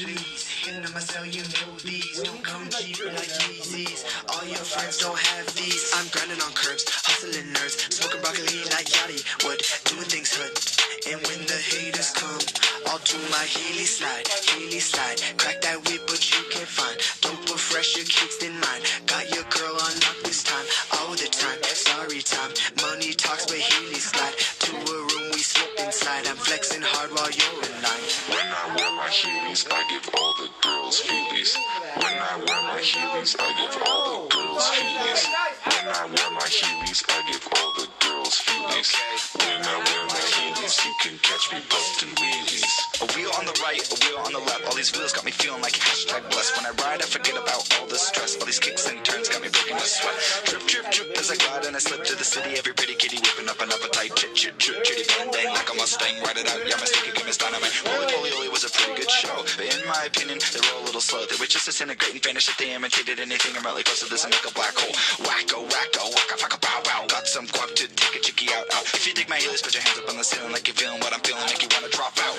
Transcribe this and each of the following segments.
Please, hitting on my cell, you know these. Don't come cheap like Yeezys. All your friends don't have these. I'm grinding on curbs, hustling nerds, smoking broccoli like Yachty would, doing things hood. And when the haters come, I'll do my Healy slide. Crack that whip, but you can't find. Don't put fresher kicks than mine. Got your girl on lock this time, all the time. Sorry time, money talks, but Healy slide. To a room we slip and slide. I'm flexing hard while you're in line. When I wear my Heelys, I give all the girls feelies. When I wear my Heelys, I give all the girls feelies. When I wear my Heelys, I give all the girls feelies. When I wear my Heelys, you can catch me bustin' wheelies. A wheel on the right, a wheel on the left. All these wheels got me feeling like hashtag blessed. When I ride, I forget about all the stress. All these kicks and turns got me breaking a sweat. Drip, drip, drip as I glide and I slip to the city. Every pretty kitty whipping up an appetite. Chit, chit, chit, chitty, bang, bang, like a Mustang. Ride it out, yeah, my sticky game is dynamite. Holy, holy, holy was a pretty good show. But in my opinion, they were a little slow. They were just disintegrating, vanish if they imitated anything. I'm really close to this and make a black hole. Wacko, wacko, wacka, wacka, bow, wow. Got some guap to take a chickie out. If you dig my heels, put your hands up on the ceiling like you're feeling what I'm feeling. Make you wanna drop out.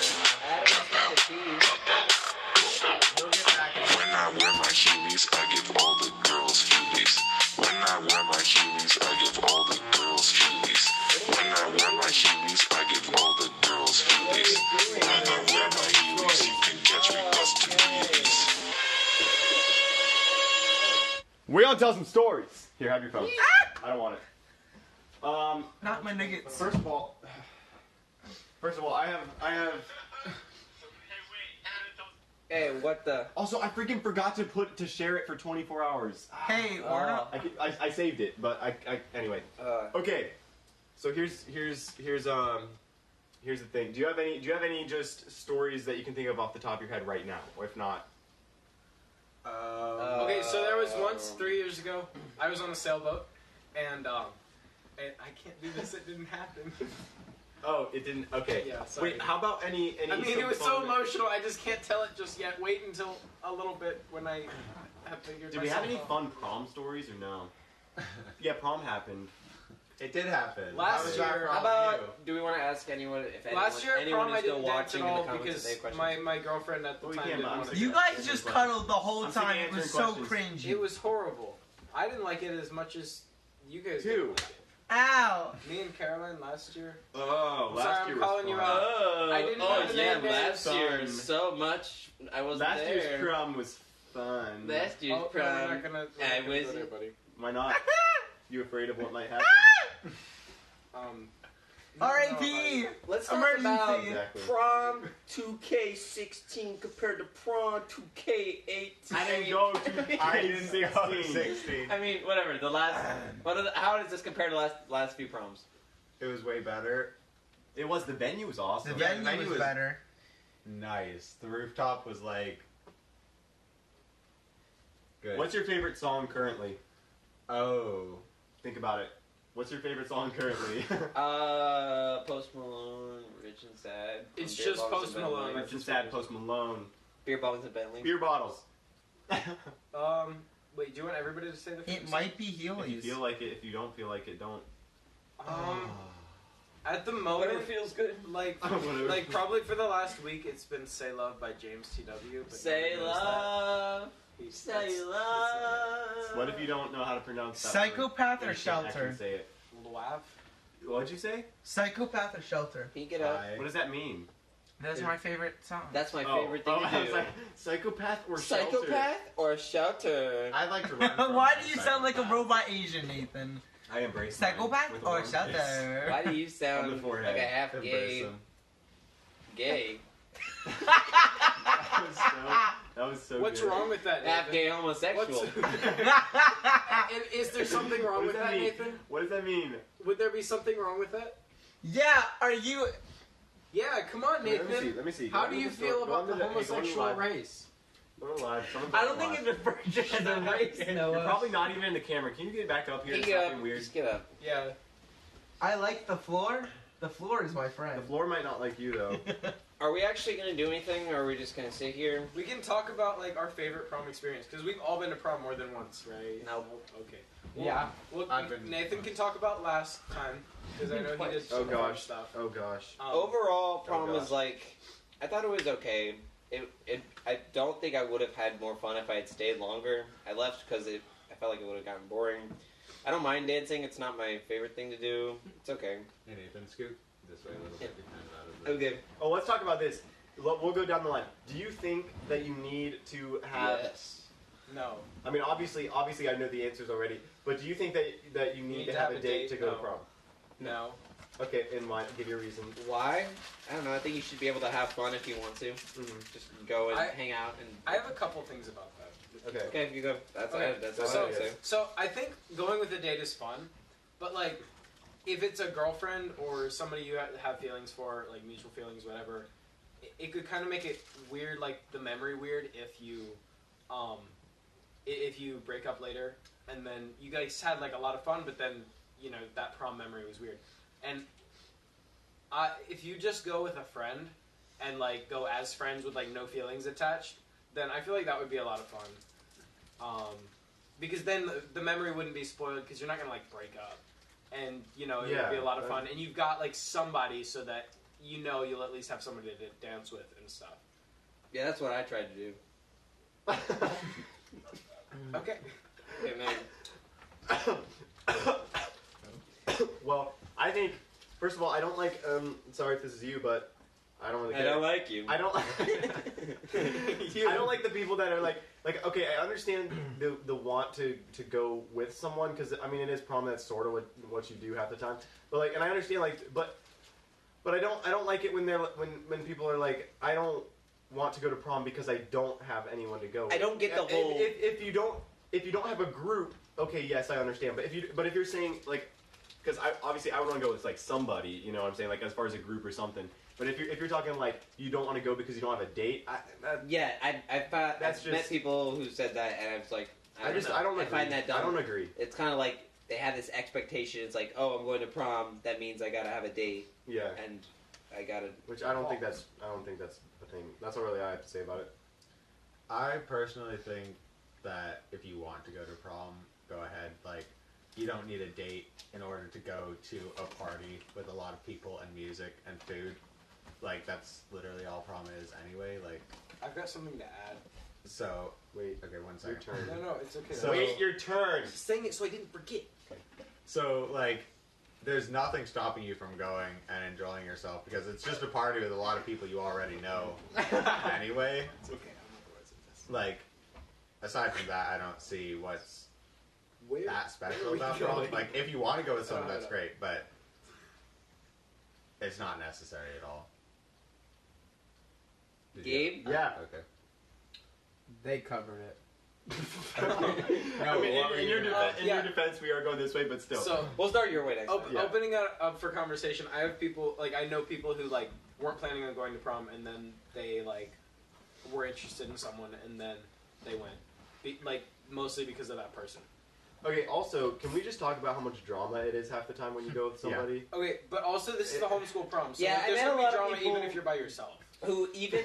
Drop out, drop out, drop out. When I wear my Heelys, I give all the girls feelies. When I wear my Heelys, I give all the girls feelies. When I wear my Heelys, I give all the girls feelies. When I wear my Heelys, you can catch me bustin' wheelies. We all tell some stories. Here, have your phone. I don't want it. Not my nuggets. First of all, I have. Hey, what the? Also, I freaking forgot to share it for 24 hours. Hey, we're not. I saved it, but anyway. Okay, so here's the thing. Do you have any just stories that you can think of off the top of your head right now? Or if not, Okay, so there was once 3 years ago, I was on a sailboat, and I can't do this. It didn't happen. oh, it didn't. Okay. Yeah, sorry. Wait, how about any? I mean, it was so fun- emotional. I just can't tell it just yet. Wait until a little bit when I have figured. Did we have any myself fun prom stories or no? Yeah, prom happened. It did happen. Last year, How about? Do we want to ask anyone if anyone, Last year, anyone prom I is still didn't dance watching at in the all comments because if they have questions? my girlfriend at the We time can't, didn't but want to. You go. guys just cuddled the whole I'm sick of time. It was answering so questions. cringy. It was horrible. I didn't like it as much as you guys Too. didn't like it. Ow! Me and Caroline last year. Oh, I'm last sorry, year I'm was calling you fun. out. I didn't know the yeah, name last names. year Fun. so much. I wasn't Last there. year's prom was fun. Last year's Oh, prom. no, we're not gonna I go was. there, buddy. Why not? You afraid of what might happen? R.I.P. Let's talk Emergency. about Exactly. prom 2K16 compared to prom 2K18. I didn't go to. I didn't go to 16. I mean, whatever. The last. How does this compare to last few proms? It was way better. It was the venue was awesome. The venue was better. Nice. The rooftop was like good. What's your favorite song currently? Oh. Think about it. What's your favorite song currently? Post Malone, Rich and Sad. It's Beer just Bottles Post and Malone. Bentley. It's just sad. Post Malone. Beer Bottles and Bentley. Beer bottles. Wait, do you want everybody to say the It first might be If you Heelys. feel like it, if you don't feel like it, don't. At the Whatever moment, feels good. like Whatever. like probably for the last week, it's been "Say Love" by James T.W. but Say nobody knows that. love. He's- Say that's- love. What if you don't know how to pronounce that? Psychopath word? or You can't Shelter? actually say it. Laugh. What'd you say? Psychopath or Shelter? Can you get up? What does that mean? That's my favorite song. That's my favorite thing I to was do. like, psychopath or shelter? Psychopath or shelter? I like to run. from Why the do you sound like a psychopath. robot Asian, Nathan? I embrace mine Psychopath with a or warm kiss. Shelter? Why do you On the sound forehead. like a half Embrace gay? them. Gay. That was so What's good. wrong with that, Half Nathan? gay homosexual. And is there something wrong What with does that that, mean? Nathan? What does that mean? Would there be something wrong with that? Yeah, are you... Yeah, come on, Nathan. Let me see. How Go do on you the feel store- go about on the hey, go on homosexual live. race? Go on live. Someone's I on don't think live. it refers to the race, You're Noah. probably not even in the camera. Can you get back up here? Get It's up. something weird. Just get up. Yeah. I like the floor. The floor is my friend. The floor might not like you though. Are we actually gonna do anything, or are we just gonna sit here? We can talk about like our favorite prom experience because we've all been to prom more than once, right? No. Okay. Well, Yeah. Well, I've been Nathan once. can talk about last time because I know he did Oh some fun gosh. stuff. Oh gosh. Overall, prom gosh. was like, I thought it was okay. I don't think I would have had more fun if I had stayed longer. I left because I felt like it would have gotten boring. I don't mind dancing. It's not my favorite thing to do. It's okay. Hey Nathan, scoot this way a little bit. Kind of out of Okay. Oh, let's talk about this. We'll go down the line. Do you think that you need to have? Yes. No. I mean, obviously, I know the answers already. But do you think that you need to have a date to go to No. prom? No. Okay, and why? Give your reason. Why? I don't know. I think you should be able to have fun if you want to. Mm-hmm. Just go and I- hang out and. I have a couple things about that. Okay. Okay, you go. That's Okay. that's So- all I So, would say. so I think going with a date is fun, but like, if it's a girlfriend or somebody you have feelings for, like mutual feelings, whatever, it could kind of make it weird, like the memory weird if you break up later and then you guys had like a lot of fun, but then that prom memory was weird. And if you just go with a friend and like go as friends with like no feelings attached, then I feel like that would be a lot of fun. Because then the memory wouldn't be spoiled because you're not gonna like break up, and it would be a lot of fun. And you've got like somebody so that you'll at least have somebody to dance with and stuff. Yeah, that's what I tried to do. Okay. Okay, man. Well, I think first of all, I don't like. Sorry if this is you, but I don't really. I don't like you. I don't. I don't like the people that are like. Okay, I understand the want to go with someone because I mean it is prom. That's sort of what you do half the time. But and I understand but I don't like it when when people are like I don't want to go to prom because I don't have anyone to go with. I don't get the whole. If you don't have a group, okay, yes, I understand. But if you're saying because obviously I would want to go with somebody, you know what I'm saying, as far as a group or something. But if you're talking you don't want to go because you don't have a date, I've met people who said that, and I was like, I don't agree. Find that dumb. I don't agree. It's kind of like they have this expectation. It's like, oh, I'm going to prom. That means I gotta have a date. Yeah. And I gotta. Which I don't think that's the thing. That's not really all I have to say about it. I personally think that if you want to go to prom, go ahead. You don't need a date in order to go to a party with a lot of people and music and food. That's literally all prom is anyway. I've got something to add. So wait. Okay, one Your second. turn. No, it's okay. So- Wait your turn. Just saying it so I didn't forget. So there's nothing stopping you from going and enjoying yourself because it's just a party with a lot of people you already know anyway. It's okay. I'm not Aside from that, I don't see what's Where? that special where are about we prom. going? If you want to go with someone, No, that's no. great, but it's not necessary at all. Did you- Gabe? Yeah. Okay. They covered it. I mean, what were in you your gonna- in your defense, we are going this way, but still. So We'll start your way next time. Yeah. opening up for conversation, I have people I know people who weren't planning on going to prom and then they were interested in someone and then they went, mostly because of that person. Okay. Also, can we just talk about how much drama it is half the time when you go with somebody? Okay, but also this is the homeschool prom, so Yeah, I there's met gonna a be lot of drama people- even if you're by yourself. Who even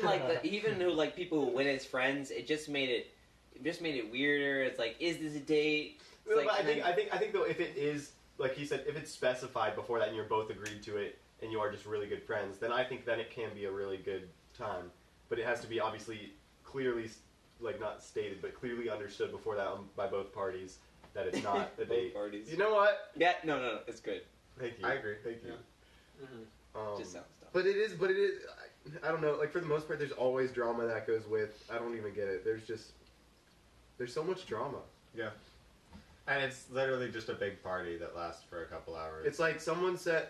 people who went as friends, it just made it weirder. It's like, is this a date? It's Well, like, but I think though, if it is like he said, if it's specified before that and you're both agreed to it and you are just really good friends, then I think then it can be a really good time. But it has to be obviously clearly not stated, but clearly understood before that by both parties that it's not a Both date. parties. You know what? Yeah, no, it's good. Thank you. I agree. Thank you. Just sounds dumb. But it is. I don't know. For the most part, there's always drama that goes with. I don't even get it. There's so much drama. Yeah. And it's literally just a big party that lasts for a couple hours. It's like someone said.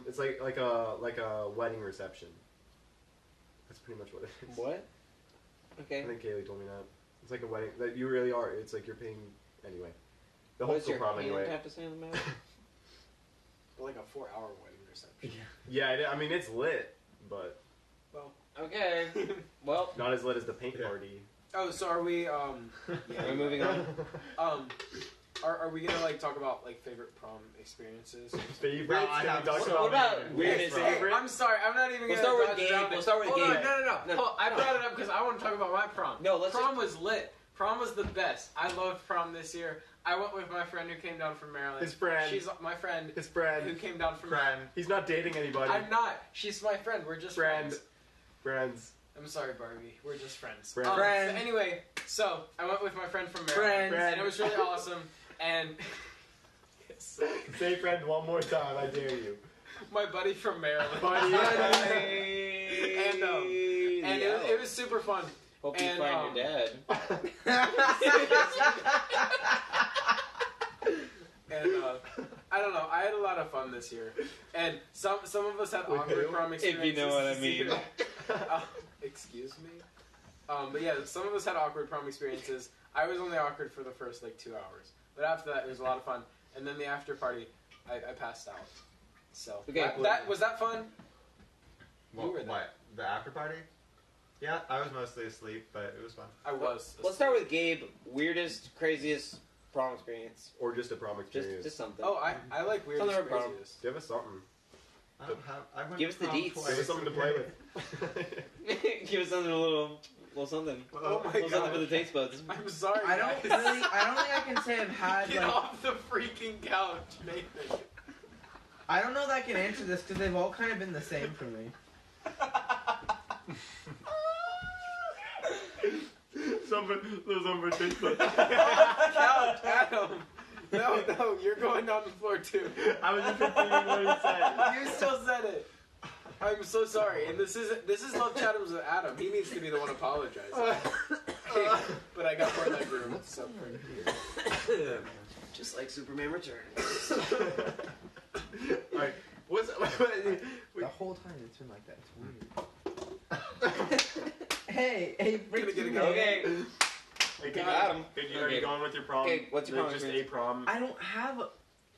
It's like a wedding reception. That's pretty much what it is. What? I Okay. think Kaylee told me that. It's like a wedding. That you really are. It's like you're paying anyway. The What does homeschool your prom hand anyway. have to say on the matter? Like a 4-hour wedding reception. Yeah, I mean it's lit, but Okay. Well, not as lit as the paint Yeah. party. Oh, so are we are we moving on? Are we gonna talk about favorite prom experiences? Favorites? Well, I Can we have talk so about What about many weirdest favorite- favorite? I'm sorry, I'm not even We'll gonna start with dodge Gabe. around We'll it. start with Hold on, Gabe. No. No. Paul, I brought it up because I want to talk about my prom. No, let's Prom was lit. Prom was the best. I loved prom this year. I went with my friend who came down from Maryland. His friend. She's my friend His who friend. came down from friend. He's not dating anybody. I'm not. She's my friend. We're just Friend. friends. Friends. I'm sorry, Barbie. We're just friends. Friends. Friends. So anyway, so I went with my friend from Maryland, Friends. and it was really awesome. And Say friend one more time, I dare you. my buddy from Maryland. Buddy. And it was super fun. Hope you And, find your dad. And I don't know. I had a lot of fun this year, and some of us had awkward prom experiences. If you know what I mean. Excuse me. But yeah, some of us had awkward prom experiences. I was only awkward for the first 2 hours, but after that, it was a lot of fun. And then the after party, I passed out. So Okay, was that fun? You were there. What? The after party? Yeah, I was mostly asleep, but it was fun. I was. Let's start with Gabe. Weirdest, craziest prom experience. Or just a prom experience. Just something. Oh, I like weird Something about prom. craziest. Give us something. I don't have. I went Give us to the prom deets. twice. Give us something to play with. Give us something a little something. Oh my Little something god. for the taste buds. I'm sorry. I don't guys. think I can say I've had Get like. off the freaking couch, Nathan. I don't know that I can answer this because they've all kind of been the same for me. Something for Facebook. Couch, Adam. No, you're going down the floor too. I was just repeating what he said. You still said it. I'm so sorry. And this is Love Chathams with Adam. He needs to be the one apologizing. But I got more leg room. So. Just like Superman Returns. Alright, what's The whole time it's been like that. It's weird. hey, Gonna get it man. going. Okay. Hey, Adam. Are you going with your prom? Okay, what's your prom Just a experience? prom. I don't have.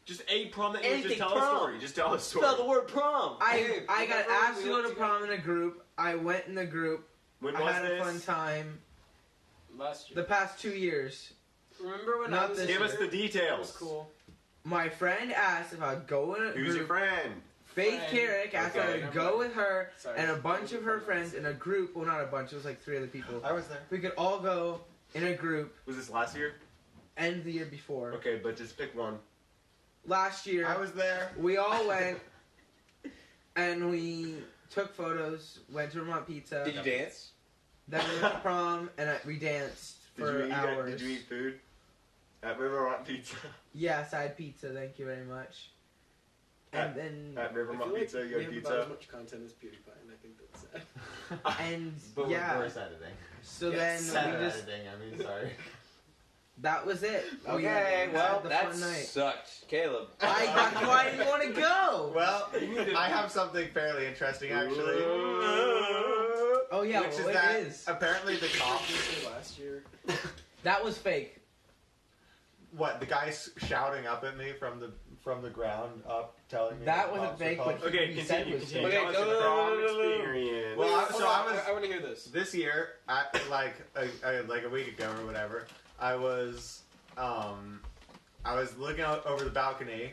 Just a prom that you Anything just tell prom. a story. Just tell a story. Spell the word prom. Hey, I got remember asked we to go went to together? prom in a group. I went in the group. When I was had this? a fun time. Last year. The past 2 years, Remember when Not I was this here? Give us the It was details. cool. my friend asked if I'd go in a Who's your group. friend? Faith Friend. Carrick asked if Okay. I would go with her Sorry. and a bunch of her friends in a group. Well, not a bunch. It was like 3 other people. I was there. We could all go in a group. Was this last year? End the year before. Okay, but just pick one. Last year, I was there. we all went and we took photos. Went to Vermont Pizza. Did you dance? Then we went to prom and we danced for hours. Did you eat food? At Rivermont Pizza. Yes, I had pizza. Thank you very much. And then At I Rivermont feel like Pizza, we you had have about pizza. as much content as PewDiePie, and I think that's sad. and But with yeah. worse editing. So Yes. then Sad we just editing, I mean, sorry. that was it. We Okay, had well, the that fun night. sucked. Caleb. That's why I didn't want to go. Well, I have something fairly interesting, actually. Oh yeah, Which well, is that it is. apparently the cop. Last year. That was fake. What, the guy's shouting up at me from the ground up, telling me That the wasn't cops were fake, calling. but Okay, He said continue. was Continue. fake. Tell us Okay, your prom go. experience. Well, I want to hear this. This year, like a week ago or whatever, I was looking out over the balcony.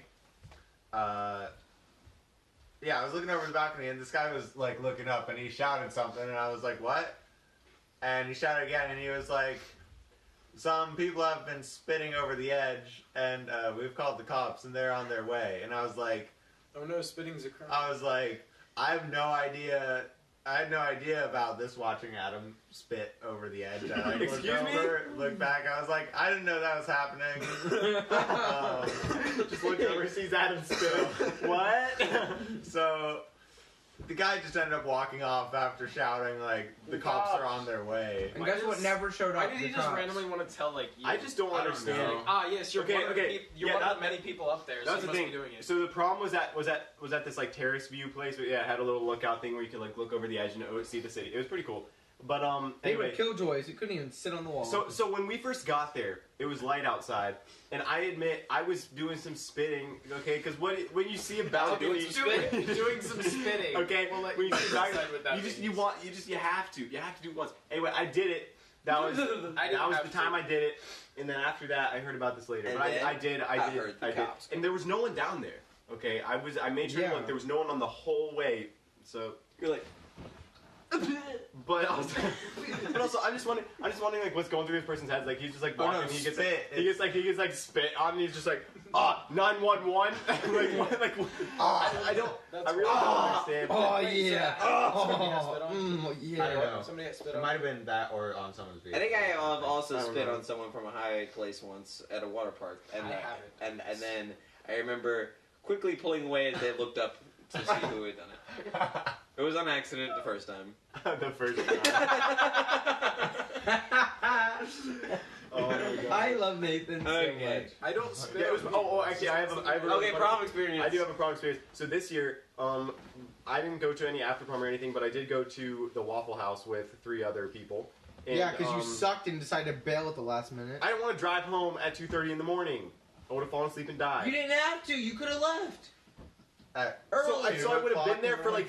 Yeah, I was looking over the balcony, and this guy was like looking up, and he shouted something, and I was like, "What?" And he shouted again, and he was like, "Some people have been spitting over the edge, and we've called the cops, and they're on their way." And I was like, Oh no, spitting's a crime. I have no idea. I had no idea about this. Watching Adam spit over the edge, I like, Excuse looked me? over, looked back. I was like, I didn't know that was happening. Just looked over, sees Adam spill. What? So the guy just ended up walking off after shouting like the cops are on their way. And Why guess what does- never showed up? Why did he The just cops. randomly want to tell you? I just don't I don't understand. know. Yes, you're Okay, one of the, okay, you're yeah, one of that- the many people up there, so That's you the must thing. be doing it. So the prom was at this like terrace view place. But yeah, it had a little lookout thing where you could like look over the edge and see the city. It was pretty cool. But They anyway, were killjoys. You couldn't even sit on the wall. so when we first got there, it was light outside, and I admit I was doing some spitting. Okay, because when you see a balcony, doing some spitting. Okay, Well, like, when you see a balcony, decide what that you just means. you have to do it once. Anyway, I did it. That was I didn't that was have the time to. I did it, and then after that, I heard about this later. And But then I did, I heard the cops. and there was no one down there. Okay, I made sure to Yeah. look. There was no one on the whole way. So You're like, But also, I'm just wondering like what's going through this person's head. Like he's just like walking, he gets like spit on, and he's just like 911. like what? Like I really don't understand. Oh yeah. Yeah. I don't know. Somebody got spit It on. might have been that or on someone's vehicle. I think I have also I don't spit know. on someone from a high place once at a water park, and I haven't. and then I remember quickly pulling away as they looked up to see who had done it. It was on accident the first time. The first time. Oh my god. I love Nathan so Okay. much. I don't spit. Yeah, it was, actually, I have a really Okay, funny- prom experience. I do have a prom experience. So this year, I didn't go to any after prom or anything, but I did go to the Waffle House with 3 other people. And, Yeah, because you sucked and decided to bail at the last minute. I didn't want to drive home at 2:30 in the morning. I would have fallen asleep and died. You didn't have to. You could have left. So I would have been there for like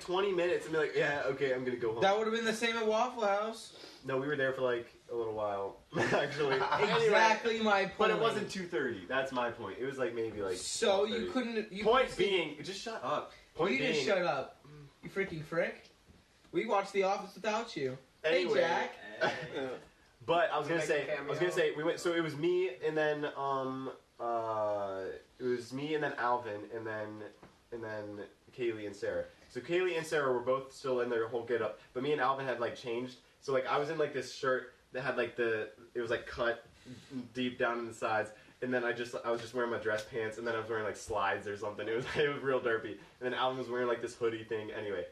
20 minutes and be like, yeah, okay, I'm gonna go home. That would have been the same at Waffle House. No, we were there for like a little while, actually. Exactly my point. But it wasn't 2:30. That's my point. It was like maybe like. So you 12:30. couldn't. You Point couldn't being, just shut up. Point you being. just shut up. You freaking frick. We watched The Office without you. Anyway, Hey, Jack. But I was gonna Make say, a cameo. we went. So it was me and then it was me and then Alvin and then Kaylee and Sarah. So Kaylee and Sarah were both still in their whole get up, but me and Alvin had like changed. So like I was in like this shirt that had like it was like cut deep down in the sides, and then I was just wearing my dress pants, and then I was wearing like slides or something. It was real derpy. And then Alvin was wearing like this hoodie thing. Anyway,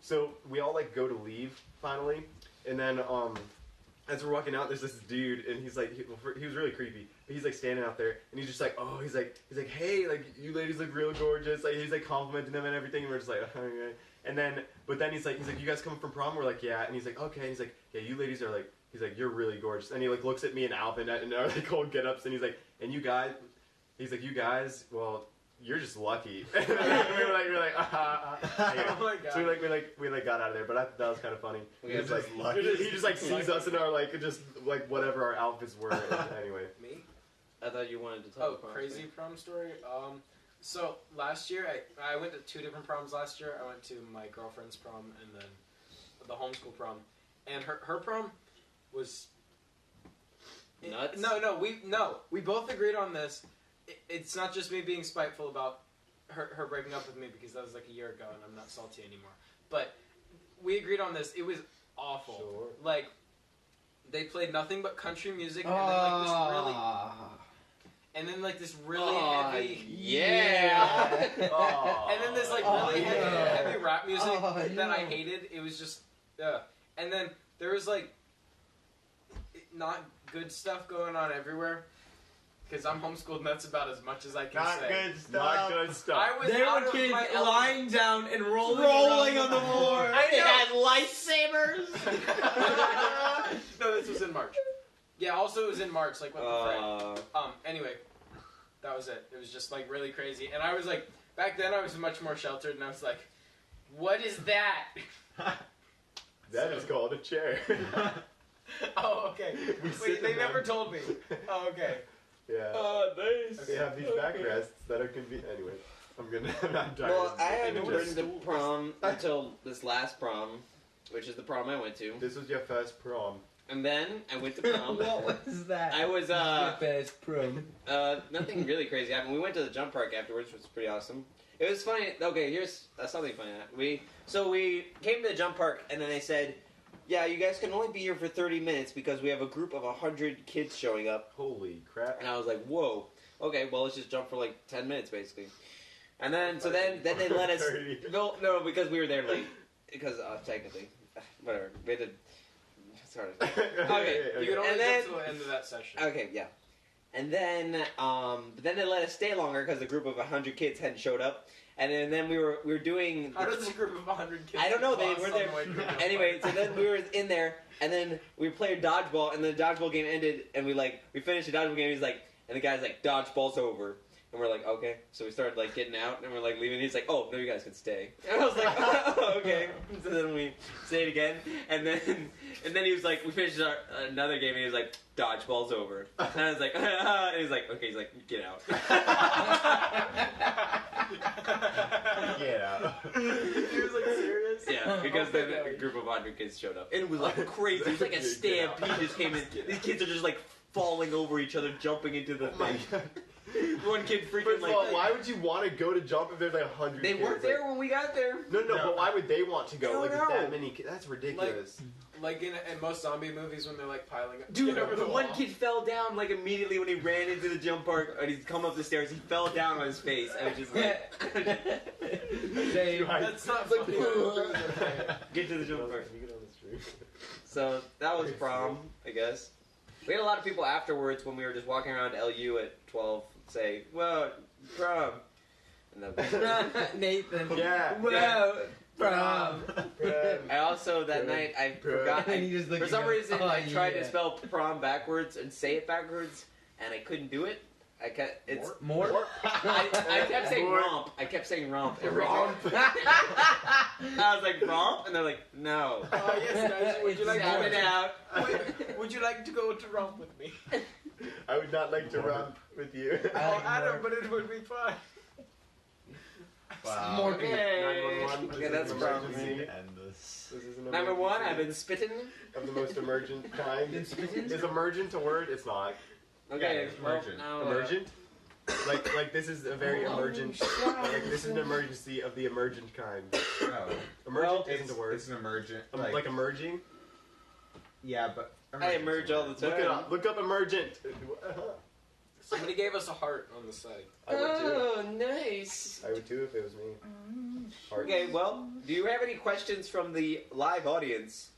so we all like go to leave finally, and then as we're walking out, there's this dude, and he's like, he was really creepy. But he's like standing out there, and he's just like, oh, he's like, hey, like you ladies look real gorgeous. Like he's like complimenting them and everything, and we're just like, okay. And then, but then he's like, you guys coming from prom? We're like, yeah. And he's like, okay. And he's like, yeah, you ladies are like, he's like, you're really gorgeous. And he like looks at me and Alvin and our like whole get-ups, and he's like, and you guys, he's like, you guys, well, you're just lucky. And we were like, Anyway, Oh my god. so we got out of there, but I thought that was kind of funny. We He got just, like, he just like sees us in our like just like whatever our outfits were. Anyway, Me? I thought you wanted to tell Oh, the prom crazy story. prom story. So last year I went to 2 different proms last year. I went to my girlfriend's prom and then the homeschool prom, and her prom was Nuts? No, we both agreed on this. It's not just me being spiteful about her breaking up with me because that was like a year ago and I'm not salty anymore. But we agreed on this. It was awful. Sure. Like they played nothing but country music and then like this really heavy. Yeah. And then this like really heavy rap music that no. I hated. It was just and then there was like not good stuff going on everywhere. Because I'm homeschooled and that's about as much as I can say. Not good stuff. I was There out were of kids my lying down and rolling on the floor. I They know. had lightsabers. No, this was in March. Yeah, also it was in March, like what the frick. Anyway, that was it. It was just like really crazy. And I was like, back then I was much more sheltered and I was like, what is that? That is called a chair. Oh, okay. We sit Wait, they in never them. told me. Oh, okay. Yeah. Nice. They have these backrests that are convenient. Anyway, I'm not tired. Well, of I hadn't images. been to prom until this last prom, which is the prom I went to. This was your first prom. And then I went to prom. What was that? I was, Your best prom. nothing really crazy happened. We went to the jump park afterwards, which was pretty awesome. It was funny. Okay, here's something funny. We came to the jump park, and then they said, yeah, you guys can only be here for 30 minutes because we have a group of 100 kids showing up. Holy crap. And I was like, whoa. Okay, well, let's just jump for like 10 minutes, basically. And then they let us... 30. No, because we were there late. Because, technically. Whatever. We had to... Sorry. Okay. You could only And get then- to the end of that session. Okay, yeah. And then, but then they let us stay longer because the group of 100 kids hadn't showed up. And then we were doing... How does a group of 100 kids I don't know, get they lost were on there. the way to the jump Anyway, park? so then we were in there, and then we played dodgeball, and the dodgeball game ended, and we finished the dodgeball game, and the guy's like, dodgeball's over. And we're like, okay. So we started like getting out, and we're like leaving. He's like, oh, no, you guys can stay. And I was like, oh, okay. So then we stayed again, and then he was like, we finished another game, and he was like, dodgeball's over. And I was like, and he's like, okay. He's like, get out. Get out. He was like serious? Yeah. because then a group of 100 kids showed up. And it was like crazy. It was like a stampede just came in. These kids are just like falling over each other, jumping into the thing. One kid freaking First of all, like... why would you want to go to jump if there's like 100 They kids? weren't there when we got there. No, but why would they want to go? I don't Like, know. that many kids? That's ridiculous. Like in most zombie movies when they're like piling up. Dude, get over the the one wall. kid fell down like immediately when he ran into the jump park and he's come up the stairs. He fell down on his face and was just like, That's not funny. get to the jump park. So that was prom, I guess. We had a lot of people afterwards when we were just walking around LU at 12 say, "Well, prom," and that Nathan. Yeah. Well, prom. I also that Prom. night I Prom. forgot. And you just look For at some him, reason, "Oh, I tried to yeah." spell prom backwards and say it backwards, and I couldn't do it. I kept it's More? I kept saying More. romp. I kept saying romp. every Romp. time. I was like romp, and they're like no. Oh yes, guys. Would you like Sound it to? out. Would you like to go to romp with me? I would not like to run with you. I like Adam, more. but it would be fun. Wow. More Okay. 911. Okay, that's emergency. probably End this. This is an number one. emergency I've been spitting. of the most emergent kind. Been spitting? Is emergent a word? It's not. Okay, it's well, emergent. now, Emergent? Like this is a very emergent. Like this is an emergency of the emergent kind. No. Emergent It's, isn't a word. it's an emergent. Like emerging. yeah, but I emerge all the time. Look it up. Look up emergent. Somebody gave us a heart on the side. I would too. Oh, nice. I would too if it was me. Heart. Okay, well, do you have any questions from the live audience?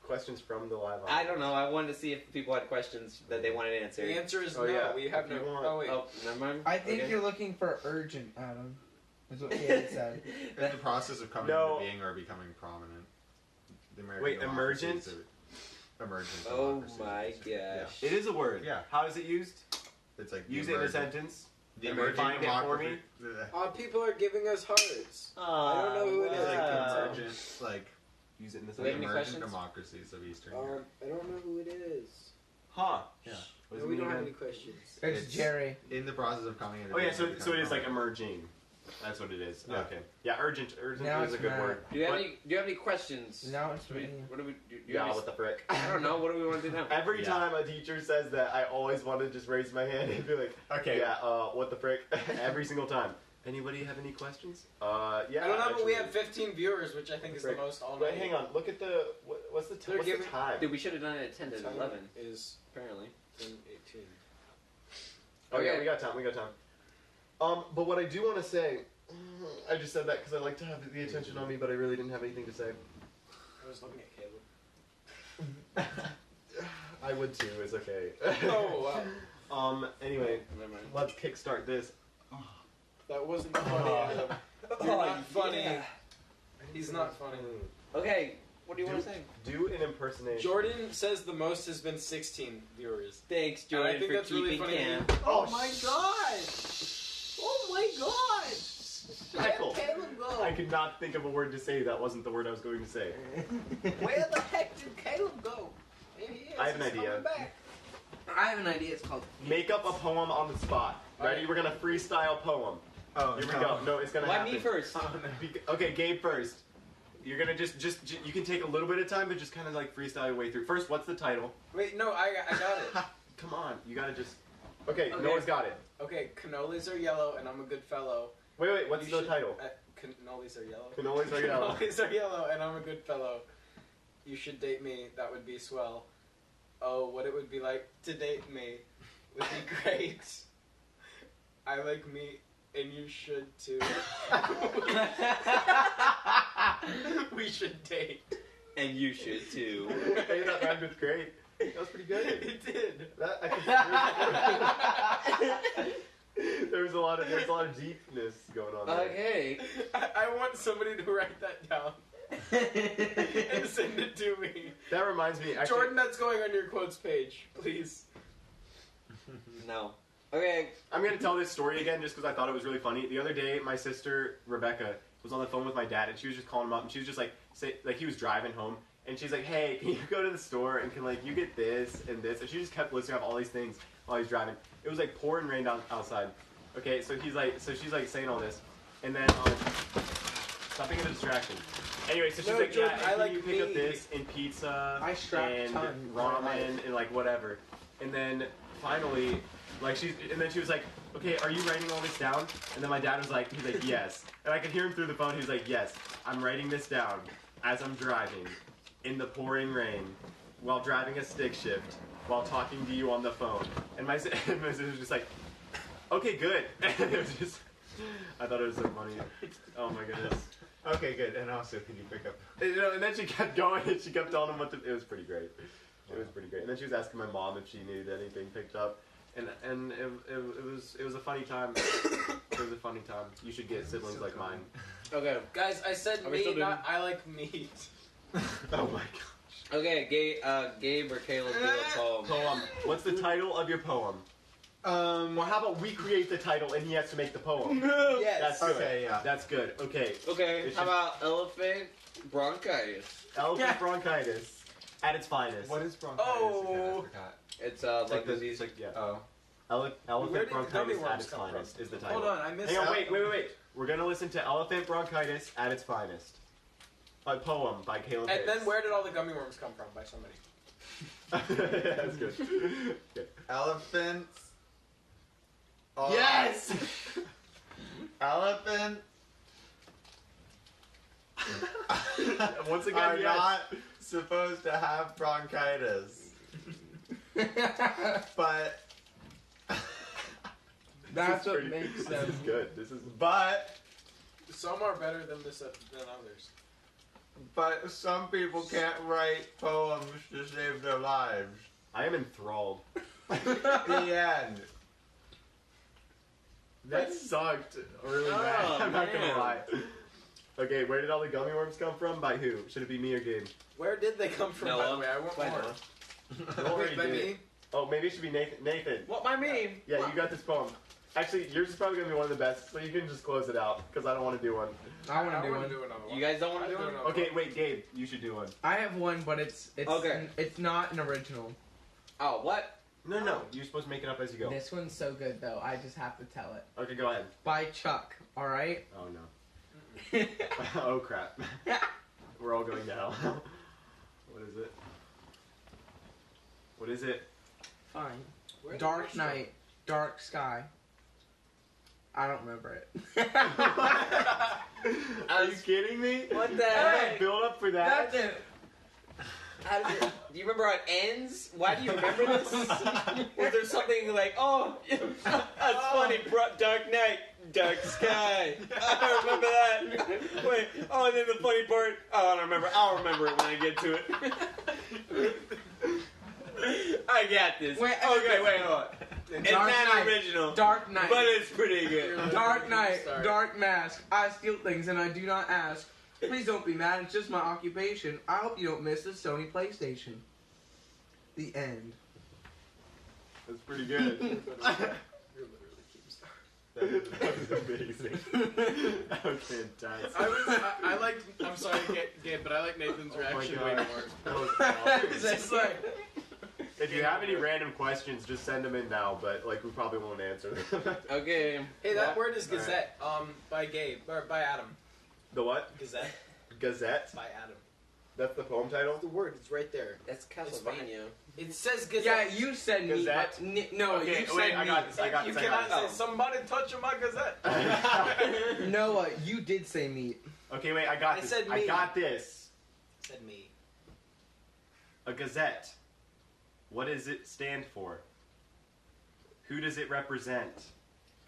Questions from the live audience. I don't know. I wanted to see if people had questions that they wanted answered. The answer is Oh, no. yeah. We have If no. you want- Oh wait. Oh, never mind. I think Okay. you're looking for urgent, Adam. Is what Kate said. in the process of coming No. into being or becoming prominent. The American Wait, democracy emergent? is a- Emergent. Oh democracy. my Yeah. gosh. It is a word. Yeah. How is it used? It's like Use the it in a emergent- sentence. The and emergent find it for me. democracy. People are giving us hearts. I don't know who it It's is. like Wow. emergent, like Use it in the Do we have sentence. any emergent questions? democracies of Eastern Europe. I don't know who it is. Huh. Yeah. What does it mean again? questions. It's It's- Jerry. In the process of coming into Oh yeah, being or so it becoming is like prominent. emerging. That's what it is. Yeah. Okay. Yeah, urgent. Urgent Now is a it's good not. word. Do you have What- any? Do you have any questions? Now it's Do we, me. what do we? Do you Yeah, have what the frick? I don't know. What do we want to do now? Every Yeah. time a teacher says that, I always want to just raise my hand and be like, Okay. yeah, what the frick? Every single time. Anybody have any questions? Yeah. I don't know, but actually. we have 15 viewers, which I think is the Frick. most all Wait, night. hang on. Look at the what's the They're what's the giving- time? Dude, we should have done it at 10 to Time 11. is Apparently. 10:18. Oh yeah, Okay. we got time. We got time. But what I do want to say, I just said that because I like to have the attention on me, but I really didn't have anything to say. I was looking at Caleb. I would too. It's okay. Oh wow. Anyway, Never mind. let's kickstart this. That wasn't funny, Adam. You're not funny. yeah. He's not funny. Okay, what do you want to say? Do an impersonation. Jordan says the most has been 16 viewers. Thanks, And I Jordan, think for that's really keeping funny. camp. Oh my god! Oh my god! Michael, Caleb go? I could not think of a word to say that wasn't the word I was going to say. Where the heck did Caleb go? There he is. I have an He's idea. coming back. I have an idea. It's called. Make up a poem on the spot. Ready? We're gonna freestyle poem. Oh, Here we go. No, it's gonna Why happen. me first? Okay, Gabe first. You're gonna just you can take a little bit of time, but just kind of like freestyle your way through. First, what's the title? Wait, no, I got it. Come on, you gotta just. Okay, Okay. Noah's got it. Okay, cannolis are yellow, and I'm a good fellow. Wait, what's You the should- title? Cannolis are yellow. Cannolis are yellow. Cannolis are yellow, and I'm a good fellow. You should date me. That would be swell. Oh, what it would be like to date me would be great. I like meat, and you should too. We should date. And you should too. Hey, that rhymed with great. That was pretty good. It did. That, there's a lot of deepness going on there. Okay. I want somebody to write that down and send it to me. That reminds me, actually. Jordan, that's going on your quotes page, please. No. Okay. I'm gonna tell this story again just because I thought it was really funny. The other day, my sister Rebecca was on the phone with my dad, and she was just calling him up, and she was just like, he was driving home, and she's like, "Hey, can you go to the store and can like you get this and this?" And she just kept listing off all these things while he's driving. It was like pouring rain down outside. Okay, so she's like saying all this, and then Stop being a distraction. Anyway, so she's No, like, Jordan, yeah, I and like you pick up meat. this and pizza I strapped and ton. ramen and like whatever. And then finally, like and then she was like, okay, are you writing all this down? And then my dad was like, he's like, yes. And I could hear him through the phone. He was like, yes, I'm writing this down as I'm driving in the pouring rain while driving a stick shift while talking to you on the phone. And my sister was just like, okay, good. And it was just, I thought it was so funny. Oh my goodness. Okay, good. And also, can you pick up? And then she kept going and she kept telling him what to. It was pretty great. It was pretty great. And then she was asking my mom if she needed anything picked up, and it was a funny time. It was a funny time. You should get siblings like mine. Okay. Guys, I said Are we still meat, not I like meat. Oh my gosh. Okay, Gabe or Caleb do a poem. Poem. What's the title of your poem? Well, how about we create the title and he has to make the poem? Yes. That's good. Okay, yeah. That's good. Okay. Okay, It's how just- about elephant bronchitis? Elephant bronchitis at its finest. What is bronchitis? Oh. again? I forgot. It's Like like the disease. like, yeah. Oh. Where Elephant did the gummy bronchitis at worms its come finest from? is the title. Hold on, I missed Hang on, out. wait. We're gonna listen to Elephant Bronchitis at its finest. A poem by Caleb And Hicks. then where did all the gummy worms come from by somebody? That's good. Okay. Elephants. Yes! Elephants Once again, are yes. not supposed to have bronchitis, but That's what pretty- makes This them. is good. This is. but Some are better than others. but some people can't write poems to save their lives. I am enthralled. The end. That sucked really Oh, bad. I'm not gonna man. lie. Okay, where did all the gummy worms come from? By who? Should it be me or Gabe? Where did they come from, by Noah. the way? I want By more. Noah. You already Wait, by did me? it. Oh, maybe it should be Nathan. Nathan. What by me? Yeah, you got this poem. Actually, yours is probably gonna be one of the best, so you can just close it out because I don't want to do one. I want to do wanna one. do another one. You guys don't want I to do do one? another Okay, wait, Gabe, you should do one. I have one, but it's Okay. It's not an original. Oh, what? No, you're supposed to make it up as you go. This one's so good though. I just have to tell it. Okay, go ahead. By Chuck. All right. Oh no. Oh crap. We're all going to hell. What is it? What is it? Fine. Where did Dark they night, dark sky. I don't remember it. Are you kidding me? What the Hey, heck? build up for that. That's it. How does it? Do you remember how it ends? Why do you remember this? Was there something like, oh, that's funny, dark night, dark sky. I remember that. Wait, oh, and then the funny part. Oh, I don't remember. I'll remember it when I get to it. I got this. Wait, Okay, wait, hold on. It's Dark not Knight. original, Dark night. but it's pretty good. Dark night, Sorry. dark mask. I steal things and I do not ask. Please don't be mad. It's just my occupation. I hope you don't miss the Sony PlayStation. The end. That's pretty good. You're literally Keemstar. That was amazing. That was fantastic. I liked. I'm sorry, Gabe, but I like Nathan's Oh my reaction way God. more. That was awesome. It's just like. If you have any random questions, just send them in now, but like we probably won't answer them. Okay. Hey, that word is All right. gazette. By Gabe or by Adam. The what? Gazette Gazette? by Adam. That's the poem title? The word. It's right there. That's It's fine. Castlevania. It says gazette. Yeah, you said me. Gazette? But no, Okay, you said wait, I me. got this. I got You this. cannot I say somebody touching my gazette. got this. Noah, you did say meat. Okay, wait, I got I this. said I me. got this. Said me. A gazette. What does it stand for? Who does it represent?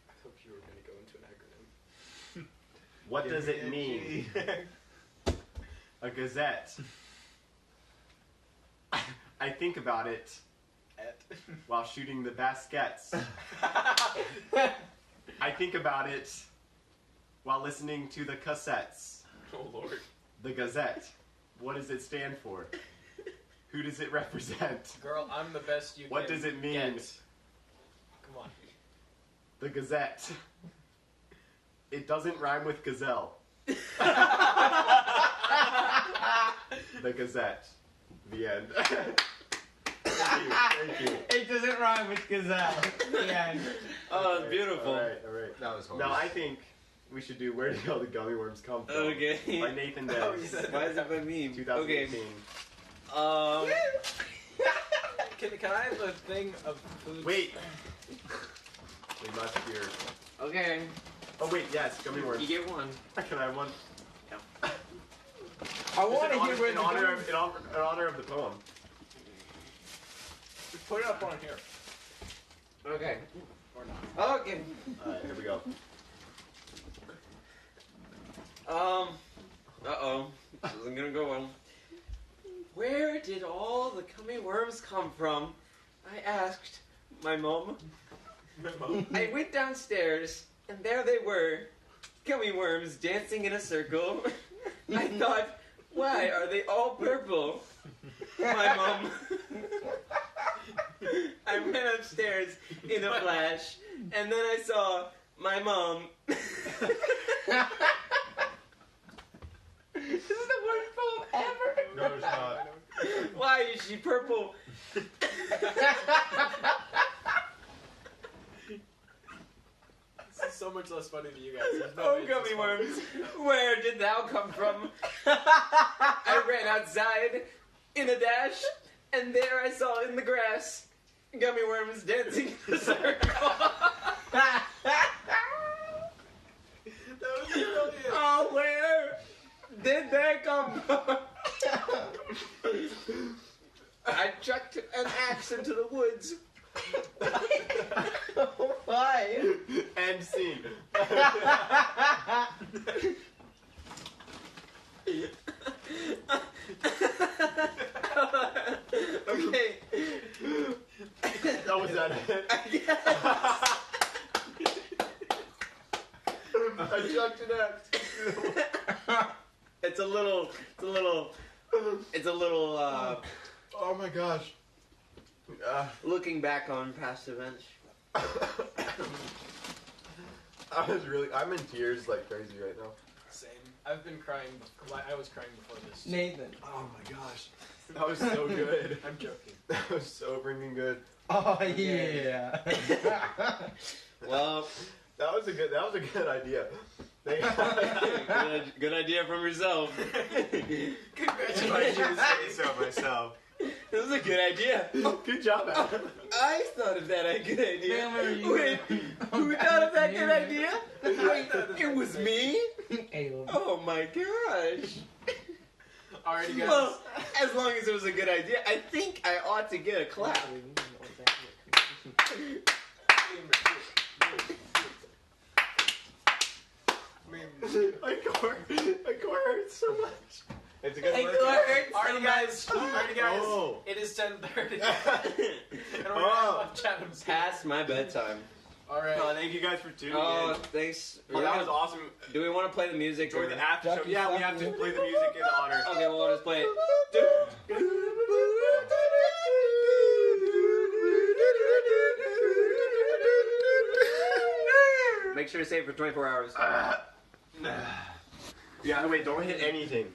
I hope you were going to go into an acronym. What does it mean? A gazette. I think about it while shooting the baskets. I think about it while listening to the cassettes. Oh Lord. The Gazette. What does it stand for? Who does it represent? Girl, I'm the best you What can does it mean? get. Come on. The Gazette. It doesn't rhyme with gazelle. The Gazette. The end. Thank you. It doesn't rhyme with gazelle. The end. Oh, it's beautiful. Alright. That was horrible. Now I think we should do Where Did All the Gummy Worms Come From? Okay. By Nathan Dez. Why is it by me? 2018. Okay. Can I have a thing of food? Wait. We must hear. Okay. Oh wait, yes, Gummy Worms. You get one. Can I have one? I want to hear where in the honor gummy- in honor of the poem. Just put it up on here. Okay. Or not. Okay. Alright, here we go. Uh-oh. This isn't gonna go well. Where did all the gummy worms come from? I asked my mom. I went downstairs, and there they were. Gummy worms dancing in a circle. I thought, why are they all purple? My mom. I went upstairs in a flash, and then I saw my mom. This is the worst poem ever. No, it's not. Why is she purple? This is so much less funny than you guys. There's no Oh, way it's gummy this funny. worms, where did thou come from? I ran outside in a dash, and there I saw in the grass gummy worms dancing in a circle. That was brilliant. Oh, where did they come from? I chucked an axe into the woods. Why? End scene. Okay. That was that it? I chucked an axe. It's a little. Oh my gosh. Looking back on past events. I'm in tears like crazy right now. Same. I've been crying. I was crying before this. Nathan. Oh my gosh. That was so good. I'm joking. That was so freaking good. Oh yeah. Well, That was a good idea. good idea from yourself. Congratulations. Say so myself. This is a good idea. Good job, Adam. I thought of that good idea. Remember you- Wait, who thought of that good idea? It was me? Caleb. Oh my gosh. Alrighty, guys. Well, as long as it was a good idea, I think I ought to get a clap. My core hurts so much. It's a good My workout. core hurts so Alrighty, guys. Oh. It is 10:30. And we're Oh. off Chatham's. Past my bedtime. Alright. Thank you guys for tuning Oh, in. thanks. Well, that was awesome. Do we want to play the music? Enjoy or- the after show. Ducky, Yeah, we suck have to you. play the music in honor. Okay, well, I'll just play it. Make sure to save it for 24 hours. Yeah, wait, don't hit anything.